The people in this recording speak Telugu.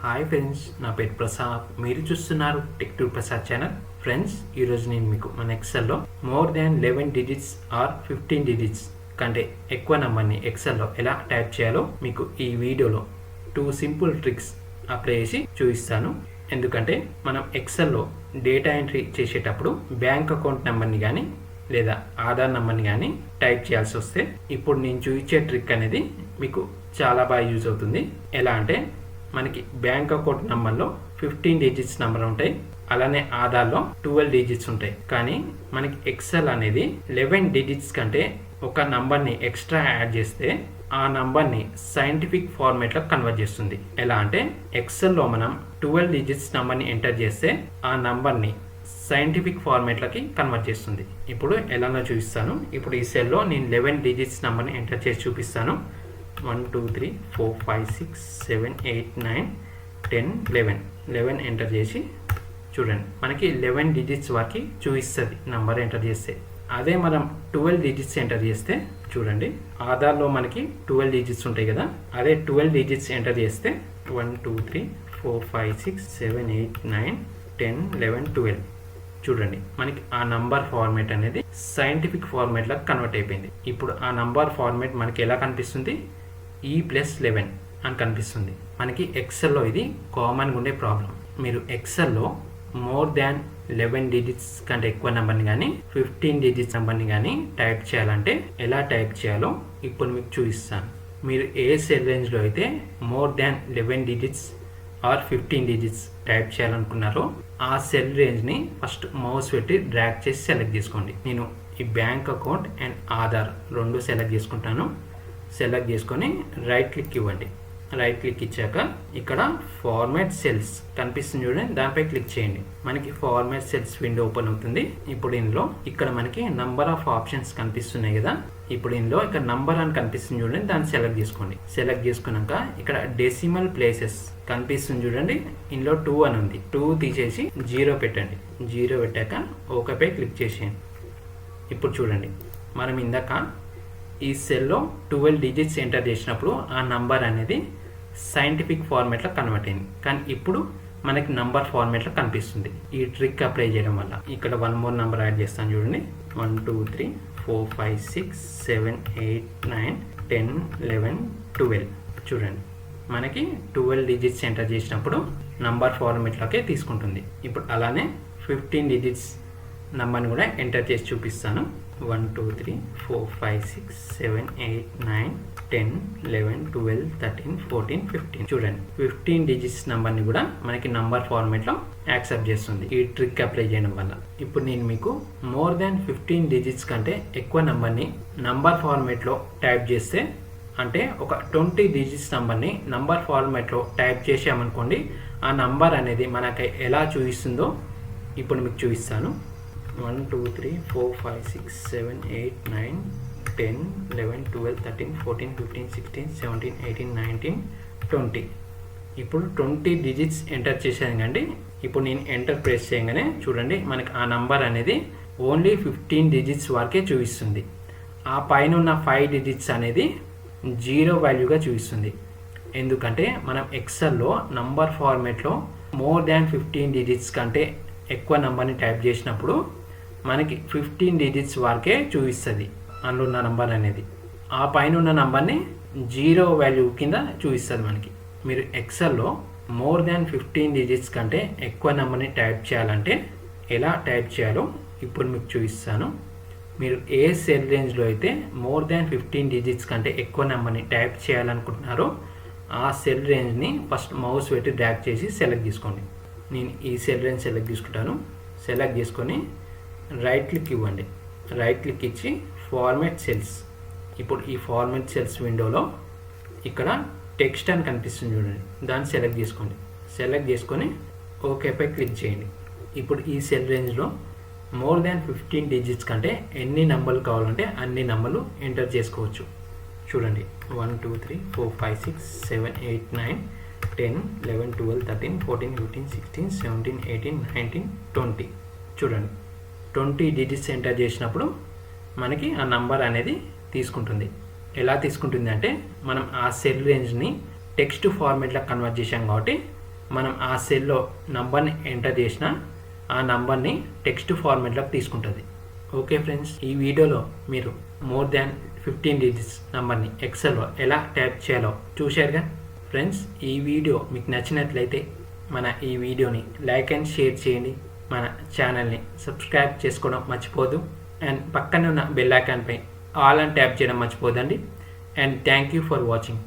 హాయ్ ఫ్రెండ్స్, నా పేరు ప్రసాద్. మీరు చూస్తున్నారు tech to Prasad channel. Friends, ఈరోజు నేను మీకు మన ఎక్సెల్లో more than 11 digits or 15 digits కంటే ఎక్కువ నెంబర్ని ఎక్సెల్లో ఎలా టైప్ చేయాలో మీకు ఈ వీడియోలో 2 సింపుల్ ట్రిక్స్ అప్లై చేసి చూపిస్తాను. ఎందుకంటే మనం ఎక్సెల్లో డేటా ఎంట్రీ చేసేటప్పుడు బ్యాంక్ అకౌంట్ నెంబర్ని కానీ లేదా ఆధార్ నెంబర్ని కానీ టైప్ చేయాల్సి వస్తే ఇప్పుడు నేను చూపించే ట్రిక్ అనేది మీకు చాలా బాగా యూజ్ అవుతుంది. ఎలా అంటే మనకి బ్యాంక్ అకౌంట్ నెంబర్లో 15 డిజిట్స్ నెంబర్ ఉంటాయి, అలానే ఆధార్లో 12 డిజిట్స్ ఉంటాయి. కానీ మనకి ఎక్సెల్ అనేది 11 డిజిట్స్ కంటే ఒక నంబర్ని ఎక్స్ట్రా యాడ్ చేస్తే ఆ నంబర్ని సైంటిఫిక్ ఫార్మేట్లో కన్వర్ట్ చేస్తుంది. ఎలా అంటే ఎక్సెల్లో మనం 12 డిజిట్స్ నెంబర్ని ఎంటర్ చేస్తే ఆ నంబర్ని సైంటిఫిక్ ఫార్మేట్లకి కన్వర్ట్ చేస్తుంది. ఇప్పుడు ఎలానో చూపిస్తాను. ఇప్పుడు ఈ సెల్లో నేను 11 డిజిట్స్ నెంబర్ని ఎంటర్ చేసి చూపిస్తాను. 1 2 3 4 5 6 7 8 9 10 11 ఎంటర్ చేసి చూడండి, మనకి 11 డిజిట్స్ వరకు చూపిస్తుంది నంబర్ ఎంటర్ చేస్తే. అదే మనం 12 డిజిట్స్ ఎంటర్ చేస్తే చూడండి, ఆధార్లో మనకి 12 డిజిట్స్ ఉంటాయి కదా, అదే 12 డిజిట్స్ ఎంటర్ చేస్తే 1 2 3 4 5 6 7 8 9 10 11 12 చూడండి, మనకి ఆ నంబర్ ఫార్మేట్ అనేది సైంటిఫిక్ ఫార్మేట్లకు కన్వర్ట్ అయిపోయింది. ఇప్పుడు ఆ నంబర్ ఫార్మేట్ మనకి ఎలా కనిపిస్తుంది? E+11 అని కనిపిస్తుంది. మనకి ఎక్సెల్లో ఇది కామన్గా ఉండే ప్రాబ్లం. మీరు ఎక్సెల్లో మోర్ దాన్ 11 డిజిట్స్ కంటే ఎక్కువ నెంబర్ని కానీ 15 డిజిట్స్ నెంబర్ని కానీ టైప్ చేయాలంటే ఎలా టైప్ చేయాలో ఇప్పుడు మీకు చూపిస్తాను. మీరు ఏ సెల్ రేంజ్లో అయితే more than 11 digits or 15 digits type చేయాలనుకున్నారో ఆ సెల్ రేంజ్ని ఫస్ట్ మౌస్ పెట్టి డ్రాగ్ చేసి సెలెక్ట్ చేసుకోండి. నేను ఈ బ్యాంక్ అకౌంట్ అండ్ ఆధార్ రెండు సెలెక్ట్ చేసుకుంటాను. సెలెక్ట్ చేసుకొని రైట్ క్లిక్ ఇవ్వండి. రైట్ క్లిక్ ఇచ్చాక ఇక్కడ ఫార్మాట్ సెల్స్ కనిపిస్తుంది చూడండి, దానిపై క్లిక్ చేయండి. మనకి ఫార్మాట్ సెల్స్ విండో ఓపెన్ అవుతుంది. ఇప్పుడు ఇందులో ఇక్కడ మనకి నంబర్ ఆఫ్ ఆప్షన్స్ కనిపిస్తున్నాయి కదా, ఇప్పుడు ఇందులో ఇక్కడ నంబర్ అని కనిపిస్తుంది చూడండి, దాన్ని సెలెక్ట్ చేసుకోండి. సెలెక్ట్ చేసుకున్నాక ఇక్కడ డెసిమల్ ప్లేసెస్ కనిపిస్తుంది చూడండి, ఇందులో 2 అని ఉంది. 2 తీసేసి 0 పెట్టండి. 0 పెట్టాక ఓకేపై క్లిక్ చేసేయండి. ఇప్పుడు చూడండి, మనం ఇందాక ఈ సెల్లో 12 డిజిట్స్ ఎంటర్ చేసినప్పుడు ఆ నంబర్ అనేది సైంటిఫిక్ ఫార్మేట్లో కన్వర్ట్ అయింది. కానీ ఇప్పుడు మనకి నంబర్ ఫార్మేట్లో కనిపిస్తుంది ఈ ట్రిక్ అప్లై చేయడం వల్ల. ఇక్కడ 1 మోర్ నెంబర్ యాడ్ చేస్తాను చూడండి, 1 2 3 4 5 6 7 8 9 10 11 12 చూడండి, మనకి 12 డిజిట్స్ ఎంటర్ చేసినప్పుడు నంబర్ ఫార్మేట్లోకే తీసుకుంటుంది. ఇప్పుడు అలానే 15 డిజిట్స్ నంబర్ని కూడా ఎంటర్ చేసి చూపిస్తాను. 1 2 3 4 5 6 7 8 9 10 11 12 13 14 15 చూడండి, 15 డిజిట్స్ నెంబర్ని కూడా మనకి నంబర్ ఫార్మేట్లో యాక్సెప్ట్ చేస్తుంది ఈ ట్రిక్ అప్లై చేయడం వల్ల. ఇప్పుడు నేను మీకు మోర్ దాన్ 15 డిజిట్స్ కంటే ఎక్కువ నెంబర్ని నంబర్ ఫార్మేట్లో టైప్ చేస్తే, అంటే ఒక 20 డిజిట్స్ నెంబర్ని నంబర్ ఫార్మేట్లో టైప్ చేసామనుకోండి, ఆ నంబర్ అనేది మనకి ఎలా చూపిస్తుందో ఇప్పుడు మీకు చూపిస్తాను. 1 2 3 4 5 6 7 8 9 10 11 12 13 14 15 16 17 18 19 20 ఇప్పుడు 20 డిజిట్స్ ఎంటర్ చేశాను కండి. ఇప్పుడు నేను ఎంటర్ ప్రెస్ చేయగానే చూడండి, మనకి ఆ నంబర్ అనేది ఓన్లీ 15 డిజిట్స్ వరకే చూపిస్తుంది. ఆ పైన ఉన్న 5 డిజిట్స్ అనేది 0 వాల్యూగా చూపిస్తుంది. ఎందుకంటే మనం ఎక్సెల్లో నంబర్ ఫార్మేట్లో మోర్ దాన్ 15 డిజిట్స్ కంటే ఎక్కువ నెంబర్ని టైప్ చేసినప్పుడు మనకి 15 డిజిట్స్ వరకే చూపిస్తుంది అందులో ఉన్న నంబర్ అనేది. ఆ పైన ఉన్న నంబర్ని 0 వాల్యూ కింద చూపిస్తుంది మనకి. మీరు ఎక్సెల్లో మోర్ దాన్ 15 డిజిట్స్ కంటే ఎక్కువ నెంబర్ని టైప్ చేయాలంటే ఎలా టైప్ చేయాలో ఇప్పుడు మీకు చూపిస్తాను. మీరు ఏ సెల్ రేంజ్లో అయితే మోర్ దాన్ 15 డిజిట్స్ కంటే ఎక్కువ నెంబర్ని టైప్ చేయాలనుకుంటున్నారో ఆ సెల్ రేంజ్ని ఫస్ట్ మౌస్ పెట్టి డ్రాగ్ చేసి సెలెక్ట్ చేసుకోండి. నేను ఈ సెల్ రేంజ్ సెలెక్ట్ చేసుకుంటాను. సెలెక్ట్ చేసుకొని రైట్ క్లిక్ ఇవ్వండి. రైట్ క్లిక్ ఇచ్చి ఫార్మాట్ సెల్స్. ఇప్పుడు ఈ ఫార్మాట్ సెల్స్ విండోలో ఇక్కడ టెక్స్ట్ అని కనిపిస్తుంది చూడండి, దాన్ని సెలెక్ట్ చేసుకోండి. సెలెక్ట్ చేసుకొని ఓకేపై క్లిక్ చేయండి. ఇప్పుడు ఈ సెల్ రేంజ్లో మోర్ దాన్ 15 డిజిట్స్ కంటే ఎన్ని నెంబర్లు కావాలంటే అన్ని నెంబర్లు ఎంటర్ చేసుకోవచ్చు. చూడండి, 1 2 3 4 5 6 7 8 9 10 11 12 13 14 15 16 17 18 19 20 చూడండి, 20 డిజిట్స్ ఎంటర్ చేసినప్పుడు మనకి ఆ నంబర్ అనేది తీసుకుంటుంది. ఎలా తీసుకుంటుంది అంటే మనం ఆ సెల్ రేంజ్ని టెక్స్ట్ ఫార్మేట్లో కన్వర్ట్ చేసాం కాబట్టి మనం ఆ సెల్లో నంబర్ని ఎంటర్ చేసినా ఆ నంబర్ని టెక్స్ట్ ఫార్మాట్లోకి తీసుకుంటుంది. ఓకే ఫ్రెండ్స్, ఈ వీడియోలో మీరు మోర్ దాన్ 15 డిజిట్స్ నంబర్ని ఎక్సెల్లో ఎలా టైప్ చేయాలో చూశారుగా. ఫ్రెండ్స్, ఈ వీడియో మీకు నచ్చినట్లయితే మన ఈ వీడియోని లైక్ అండ్ షేర్ చేయండి. మన ఛానల్ని సబ్స్క్రైబ్ చేసుకోవడం మర్చిపోదు. అండ్ పక్కనే ఉన్న బెల్ ఐకాన్పై ఆల్ అని ట్యాప్ చేయడం మర్చిపోదండి. And thank you for watching.